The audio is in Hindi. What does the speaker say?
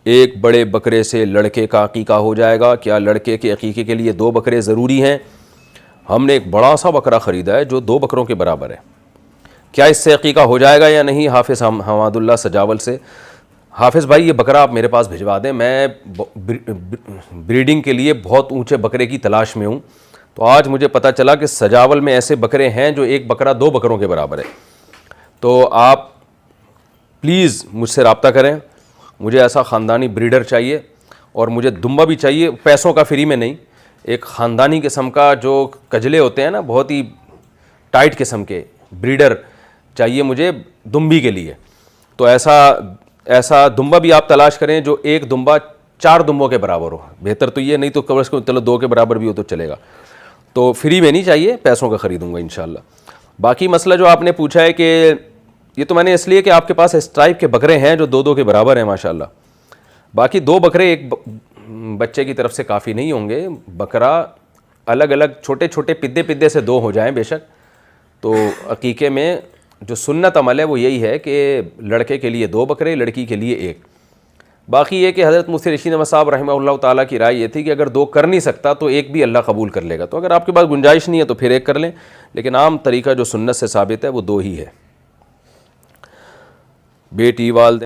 एक बड़े बकरे से लड़के का अकीका हो जाएगा? क्या लड़के के अकीके के लिए 2 बकरे ज़रूरी हैं? हमने एक बड़ा सा बकरा ख़रीदा है जो 2 बकरों के बराबर है, क्या इससे अकीका हो जाएगा या नहीं? हाफिज़ हमादुल्ला सजावल से। हाफिज़ भाई, ये बकरा आप मेरे पास भिजवा दें, मैं ब्रीडिंग के लिए बहुत ऊंचे बकरे की तलाश में हूँ। तो आज मुझे पता चला कि सजावल में ऐसे बकरे हैं जो एक बकरा 2 बकरों के बराबर है। तो आप प्लीज़ मुझसे रब्ता करें, मुझे ऐसा ख़ानदानी ब्रीडर चाहिए और मुझे दुम्बा भी चाहिए, पैसों का फ्री में नहीं। एक ख़ानदानी किस्म का जो कजले होते हैं ना, बहुत ही टाइट किस्म के ब्रीडर चाहिए मुझे दुम्बी के लिए। तो ऐसा दुम्बा भी आप तलाश करें जो एक दुम्बा 4 दुम्बों के बराबर हो। बेहतर तो ये, नहीं तो कम से कम चलो 2 के बराबर भी हो तो चलेगा। तो फ्री में नहीं चाहिए, पैसों का ख़रीदूँगा इंशाल्लाह। बाकी मसला जो आपने पूछा है कि ये तो मैंने इसलिए कि आपके पास इस टाइप के बकरे हैं जो 2-2 के बराबर हैं माशाल्लाह। बाकी 2 बकरे एक बच्चे की तरफ से काफ़ी नहीं होंगे। बकरा अलग अलग छोटे छोटे पिद्दे पिद्दे से 2 हो जाएं बेशक। तो अकीके में जो सुन्नत अमल है वो यही है कि लड़के के लिए 2 बकरे, लड़की के लिए 1। बाकी ये कि हज़रत मुफ्ती रशीद अहमद साहब रहमहुल्लाह ताला की राय ये थी कि अगर 2 कर नहीं सकता तो 1 भी अल्लाह कबूल कर लेगा। तो अगर आपके पास गुंजाइश नहीं है तो फिर 1 कर लें, लेकिन आम तरीका जो सुन्नत से साबित है वो 2 ही है। बेटी वाल